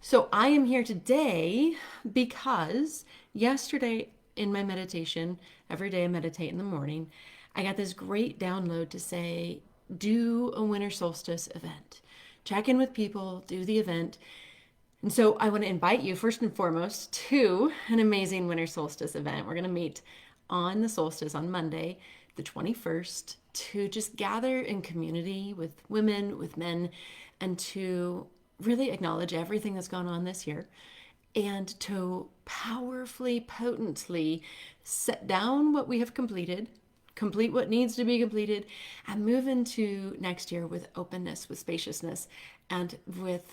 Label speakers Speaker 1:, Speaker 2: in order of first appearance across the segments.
Speaker 1: So I am here today because yesterday in my meditation, every day I meditate in the morning, I got this great download to say, do a winter solstice event. Check in with people, do the event. And so I want to invite you, first and foremost, to an amazing winter solstice event. We're going to meet on the solstice on Monday, the 21st, to just gather in community with women, with men, and to really acknowledge everything that's gone on this year and to powerfully, potently set down what we have completed, complete what needs to be completed, and move into next year with openness, with spaciousness, and with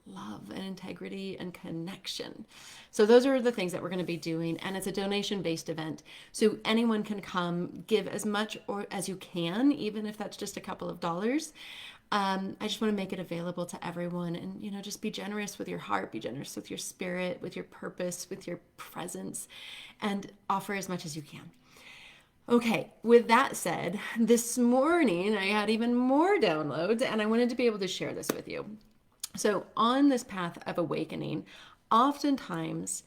Speaker 1: love and integrity and connection. So those are the things that we're going to be doing, and it's a donation-based event. So anyone can come, give as much or as you can, even if that's just a couple of dollars. I just want to make it available to everyone, and just be generous with your heart, be generous with your spirit, with your purpose, with your presence, and offer as much as you can. Okay, with that said, this morning I had even more downloads, and I wanted to be able to share this with you. So, on this path of awakening, oftentimes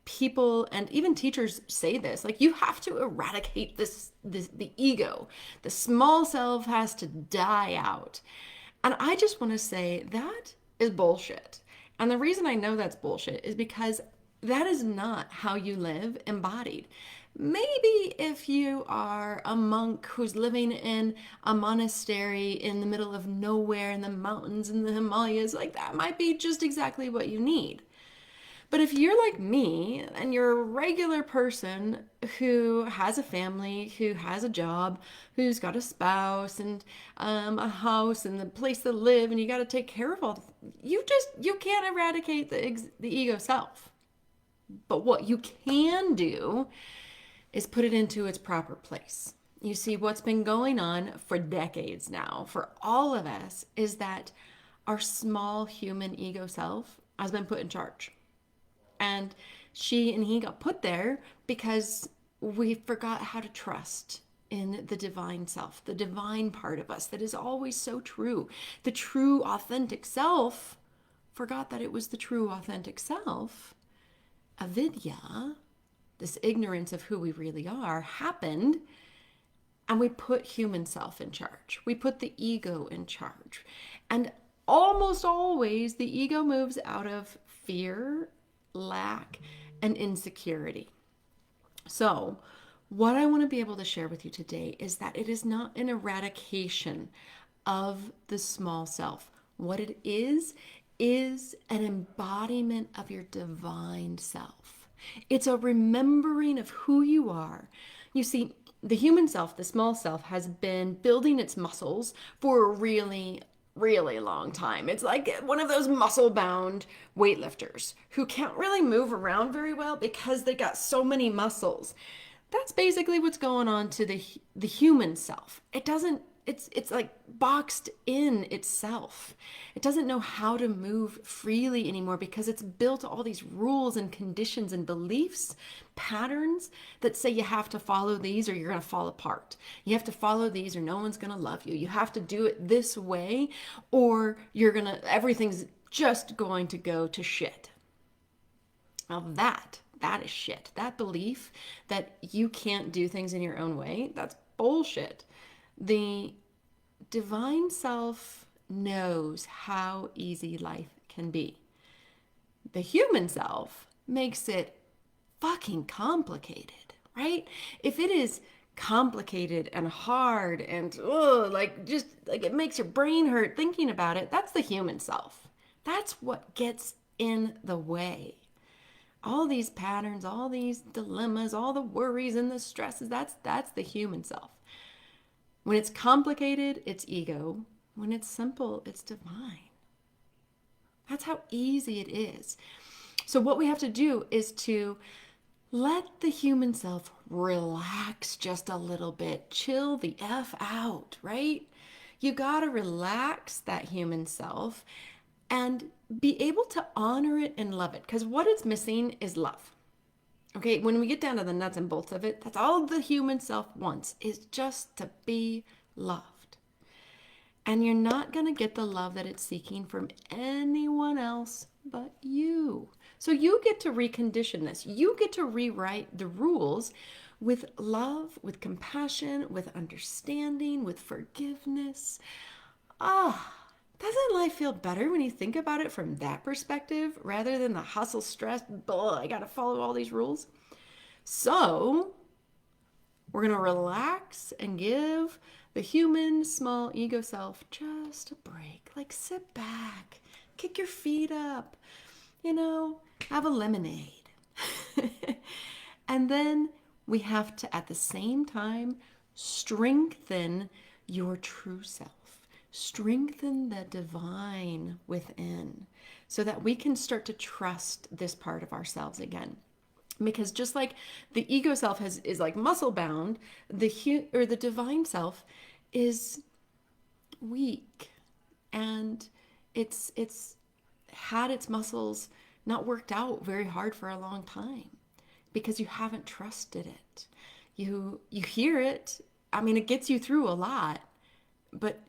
Speaker 1: people and even teachers say this, like, you have to eradicate this the ego. The small self has to die out. And I just want to say that is bullshit. And the reason I know that's bullshit is because that is not how you live embodied. Maybe if you are a monk who's living in a monastery in the middle of nowhere in the mountains in the Himalayas, like that might be just exactly what you need. But if you're like me and you're a regular person who has a family, who has a job, who's got a spouse and a house and the place to live, and you got to take care of all, you can't eradicate the ego self. But what you can do is put it into its proper place. You see, what's been going on for decades now for all of us is that our small human ego self has been put in charge. And she and he got put there because we forgot how to trust in the divine self, the divine part of us that is always so true. The true, authentic self forgot that it was the true, authentic self. Avidya, this ignorance of who we really are, happened, and we put human self in charge. We put the ego in charge. And almost always the ego moves out of fear, lack, and insecurity. So, what I want to be able to share with you today is that it is not an eradication of the small self. What it is an embodiment of your divine self. It's a remembering of who you are. You see, the human self, the small self, has been building its muscles for a really long time. It's like one of those muscle bound weightlifters who can't really move around very well because they got so many muscles. That's basically what's going on to the human self. It's like boxed in itself. It doesn't know how to move freely anymore because it's built all these rules and conditions and beliefs, patterns that say you have to follow these or you're going to fall apart. You have to follow these or no one's going to love you. You have to do it this way or everything's just going to go to shit. Now that is shit. That belief that you can't do things in your own way, that's bullshit. The divine self knows how easy life can be. The human self makes it fucking complicated, right? If it is complicated and hard and just like it makes your brain hurt thinking about it, that's the human self. That's what gets in the way. All these patterns, all these dilemmas, all the worries and the stresses, that's the human self. When it's complicated, it's ego. When it's simple, it's divine. That's how easy it is. So what we have to do is to let the human self relax just a little bit. Chill the F out, right? You got to relax that human self and be able to honor it and love it. Because what it's missing is love. Okay, when we get down to the nuts and bolts of it, that's all the human self wants, is just to be loved. And you're not going to get the love that it's seeking from anyone else but you. So you get to recondition this. You get to rewrite the rules with love, with compassion, with understanding, with forgiveness. Ah, doesn't life feel better when you think about it from that perspective rather than the hustle, stress, I got to follow all these rules? So, we're going to relax and give the human small ego self just a break. Like, sit back, kick your feet up, have a lemonade. And then we have to, at the same time, strengthen your true self, strengthen the divine within, so that we can start to trust this part of ourselves again. Because just like the ego self is like muscle bound, the divine self is weak, and it's had its muscles not worked out very hard for a long time because you haven't trusted it. You hear it. I mean, it gets you through a lot, but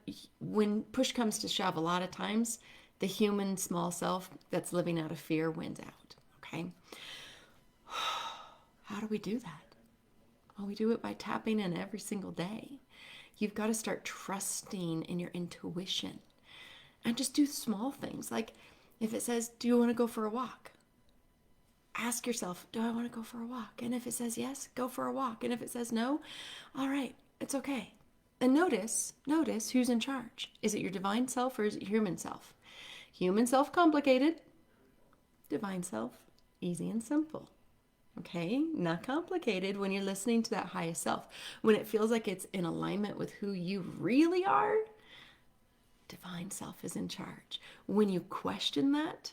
Speaker 1: when push comes to shove, a lot of times the human small self that's living out of fear wins out. Okay. How do we do that? Well, we do it by tapping in every single day. You've got to start trusting in your intuition and just do small things. Like if it says, do you want to go for a walk? Ask yourself, do I want to go for a walk? And if it says yes, go for a walk. And if it says no, all right, it's okay. And notice who's in charge. Is it your divine self or is it your human self? Human self, complicated. Divine self, easy and simple. Okay, not complicated when you're listening to that highest self. When it feels like it's in alignment with who you really are, divine self is in charge. When you question that,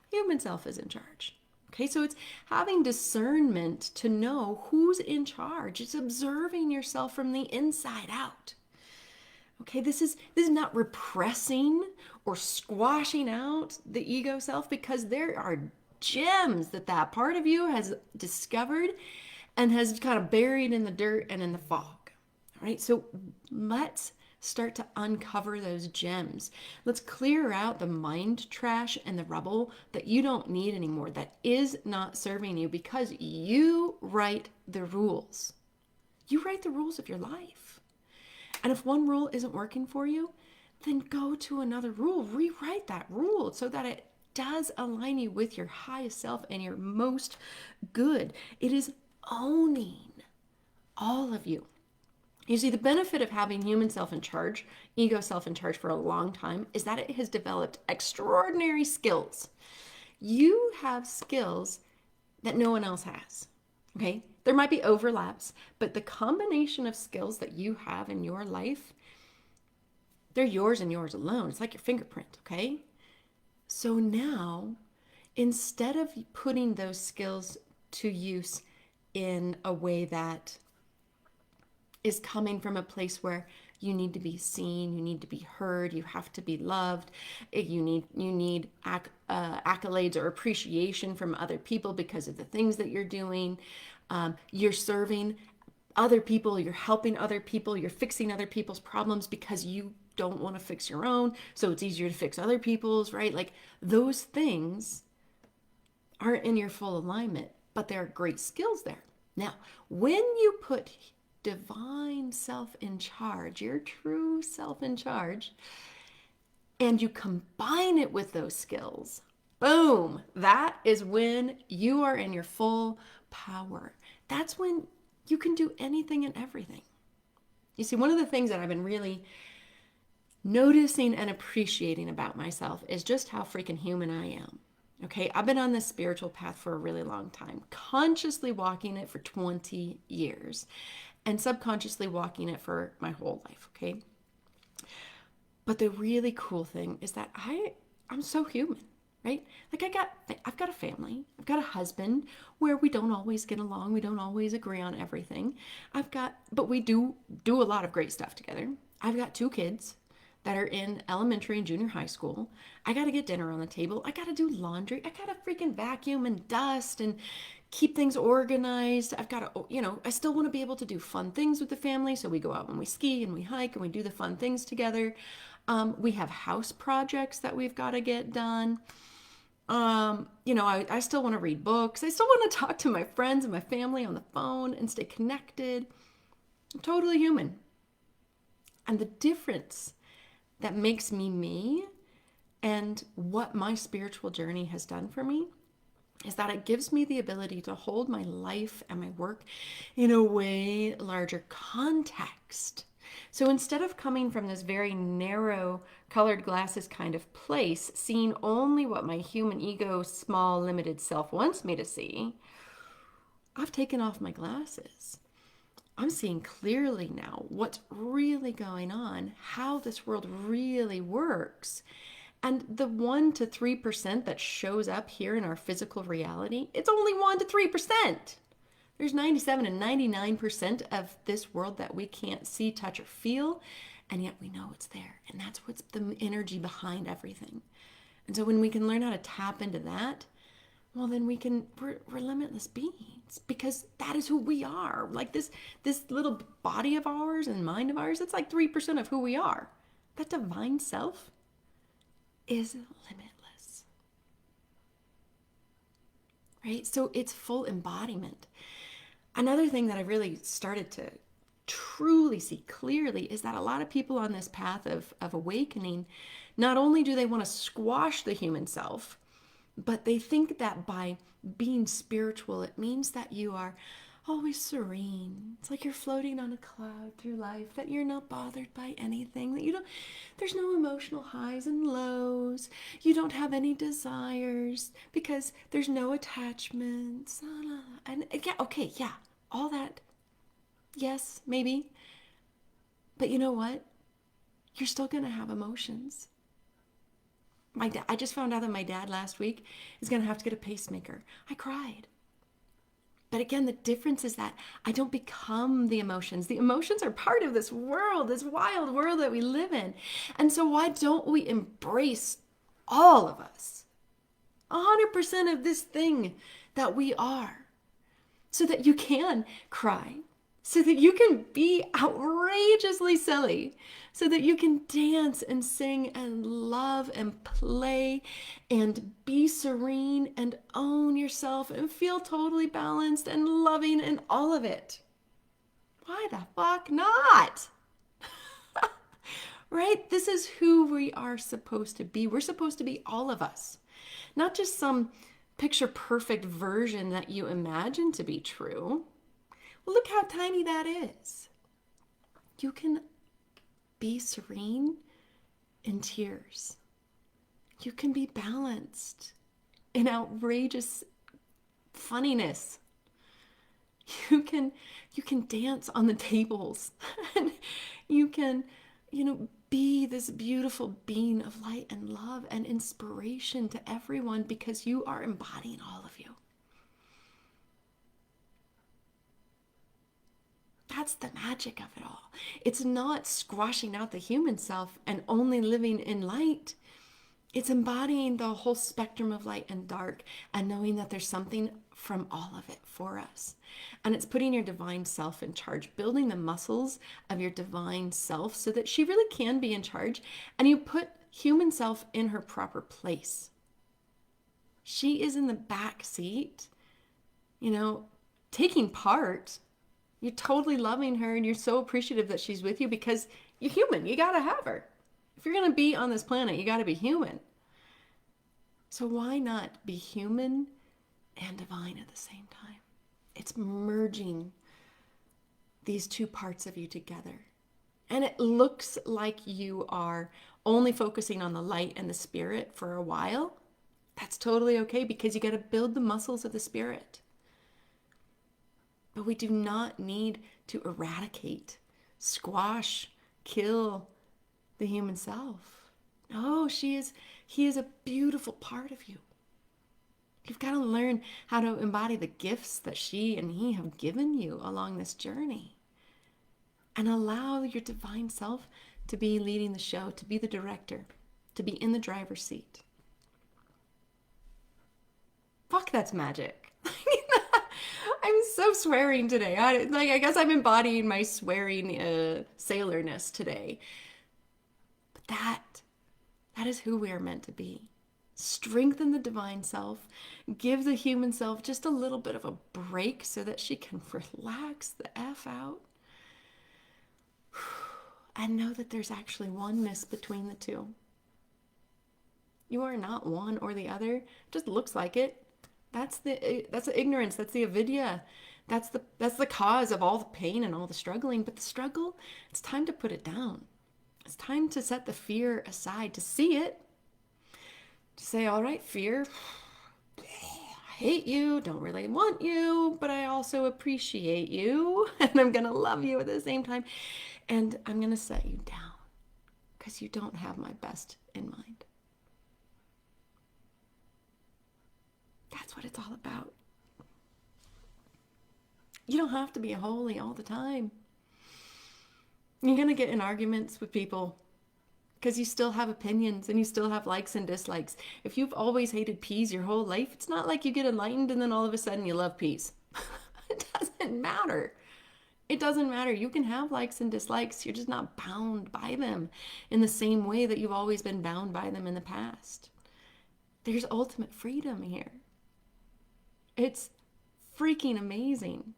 Speaker 1: human self is in charge. Okay, so it's having discernment to know who's in charge. It's observing yourself from the inside out. Okay, this is not repressing or squashing out the ego self, because there are gems that part of you has discovered and has kind of buried in the dirt and in the fog. All right, so let's start to uncover those gems. Let's clear out the mind trash and the rubble that you don't need anymore, that is not serving you, because you write the rules. You write the rules of your life. And if one rule isn't working for you, then go to another rule. Rewrite that rule so that it does align you with your highest self and your most good. It is owning all of you. You see, the benefit of having human self in charge, ego self in charge for a long time, is that it has developed extraordinary skills. You have skills that no one else has. Okay? There might be overlaps, but the combination of skills that you have in your life, they're yours and yours alone. It's like your fingerprint, okay? So now, instead of putting those skills to use in a way that is coming from a place where you need to be seen, you need to be heard, you have to be loved, you need accolades or appreciation from other people because of the things that you're doing. You're serving other people, you're helping other people, you're fixing other people's problems because you don't want to fix your own, so it's easier to fix other people's, right? Like those things aren't in your full alignment, but there are great skills there. Now, when you put divine self in charge, your true self in charge, and you combine it with those skills, boom, that is when you are in your full power. That's when you can do anything and everything. You see, one of the things that I've been really noticing and appreciating about myself is just how freaking human I am. Okay, I've been on this spiritual path for a really long time, consciously walking it for 20 years and subconsciously walking it for my whole life, okay? But the really cool thing is that I'm so human, right? Like I've got a family, I've got a husband where we don't always get along, we don't always agree on everything. But we do a lot of great stuff together. I've got 2 kids that are in elementary and junior high school. I got to get dinner on the table. I got to do laundry. I got to freaking vacuum and dust and keep things organized. I've got to, I still want to be able to do fun things with the family. So we go out and we ski and we hike and we do the fun things together. We have house projects that we've got to get done. I still want to read books. I still want to talk to my friends and my family on the phone and stay connected. I'm totally human. And the difference that makes me me and what my spiritual journey has done for me is that it gives me the ability to hold my life and my work in a way larger context. So instead of coming from this very narrow colored glasses kind of place, seeing only what my human ego, small, limited self wants me to see, I've taken off my glasses. I'm seeing clearly now what's really going on, how this world really works. And the 1 to 3% that shows up here in our physical reality, it's only 1 to 3%. There's 97 and 99% of this world that we can't see, touch, or feel, and yet we know it's there. And that's what's the energy behind everything. And so when we can learn how to tap into that, well, then we're limitless beings, because that is who we are. Like this little body of ours and mind of ours, that's like 3% of who we are. That divine self is limitless, right? So it's full embodiment. Another thing that I really started to truly see clearly is that a lot of people on this path of awakening, not only do they want to squash the human self, but they think that by being spiritual, it means that you are always serene. It's like you're floating on a cloud through life, that you're not bothered by anything, that there's no emotional highs and lows. You don't have any desires because there's no attachments. And yeah, okay, yeah, all that. Yes, maybe. But you know what? You're still going to have emotions. I just found out that my dad last week is going to have to get a pacemaker. I cried. But again, the difference is that I don't become the emotions. The emotions are part of this world, this wild world that we live in. And so why don't we embrace all of us? 100% of this thing that we are, so that you can cry, so that you can be outrageously silly, so that you can dance and sing and love and play and be serene and own yourself and feel totally balanced and loving and all of it. Why the fuck not? Right? This is who we are supposed to be. We're supposed to be all of us, not just some picture perfect version that you imagine to be true. Well, look how tiny that is. You can be serene in tears. You can be balanced in outrageous funniness. You can dance on the tables. And you can, be this beautiful being of light and love and inspiration to everyone, because you are embodying all of you. That's the magic of it all. It's not squashing out the human self and only living in light. It's embodying the whole spectrum of light and dark and knowing that there's something from all of it for us. And it's putting your divine self in charge, building the muscles of your divine self so that she really can be in charge. And you put human self in her proper place. She is in the back seat, taking part. You're totally loving her and you're so appreciative that she's with you because you're human. You got to have her. If you're going to be on this planet, you got to be human. So why not be human and divine at the same time? It's merging these two parts of you together. And it looks like you are only focusing on the light and the spirit for a while. That's totally okay, because you got to build the muscles of the spirit. But we do not need to eradicate, squash, kill the human self. No, he is a beautiful part of you. You've got to learn how to embody the gifts that she and he have given you along this journey. And allow your divine self to be leading the show, to be the director, to be in the driver's seat. Fuck, that's magic. I'm so swearing today. I guess I'm embodying my swearing sailorness today. But That that is who we are meant to be. Strengthen the divine self, give the human self just a little bit of a break so that she can relax the F out and know that there's actually oneness between the two. You are not one or the other. It just looks like it. That's the ignorance. That's the avidya. That's the cause of all the pain and all the struggling. But the struggle, it's time to put it down. It's time to set the fear aside, to see it, to say, all right, fear, I hate you, don't really want you, but I also appreciate you, and I'm gonna love you at the same time, and I'm gonna set you down because you don't have my best in mind. That's what it's all about. You don't have to be holy all the time. You're going to get in arguments with people because you still have opinions and you still have likes and dislikes. If you've always hated peas your whole life, it's not like you get enlightened and then all of a sudden you love peas. It doesn't matter. It doesn't matter. You can have likes and dislikes. You're just not bound by them in the same way that you've always been bound by them in the past. There's ultimate freedom here. It's freaking amazing.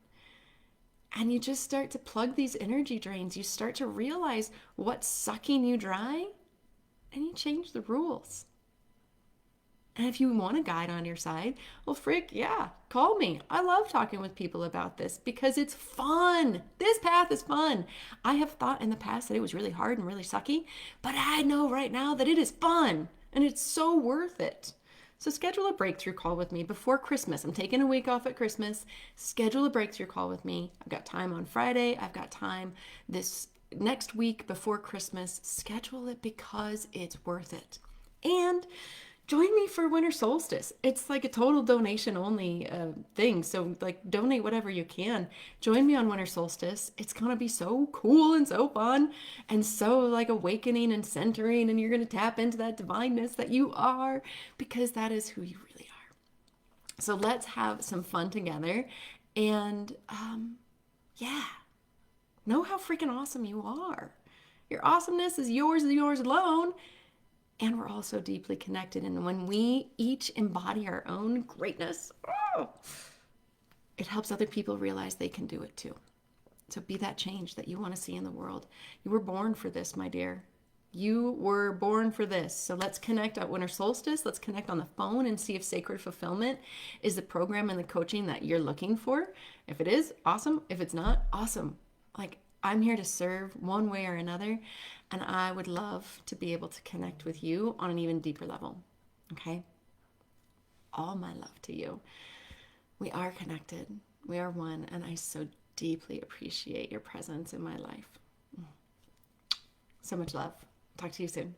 Speaker 1: And you just start to plug these energy drains. You start to realize what's sucking you dry, and you change the rules. And if you want a guide on your side, well, frick, yeah, call me. I love talking with people about this because it's fun. This path is fun. I have thought in the past that it was really hard and really sucky, but I know right now that it is fun and it's so worth it. So schedule a breakthrough call with me before Christmas. I'm taking a week off at Christmas. Schedule a breakthrough call with me. I've got time on Friday. I've got time this next week before Christmas. Schedule it because it's worth it. And join me for winter solstice. It's like a total donation only thing. So like donate whatever you can. Join me on winter solstice. It's going to be so cool and so fun and so like awakening and centering. And you're going to tap into that divineness that you are because that is who you really are. So let's have some fun together. And yeah, know how freaking awesome you are. Your awesomeness is yours alone. And we're also deeply connected. And when we each embody our own greatness, it helps other people realize they can do it too. So be that change that you want to see in the world. You were born for this, my dear. You were born for this. So let's connect at winter solstice. Let's connect on the phone and see if Sacred Fulfillment is the program and the coaching that you're looking for. If it is, awesome. If it's not, awesome. Like, I'm here to serve one way or another, and I would love to be able to connect with you on an even deeper level. Okay? All my love to you. We are connected. We are one, and I so deeply appreciate your presence in my life. So much love. Talk to you soon.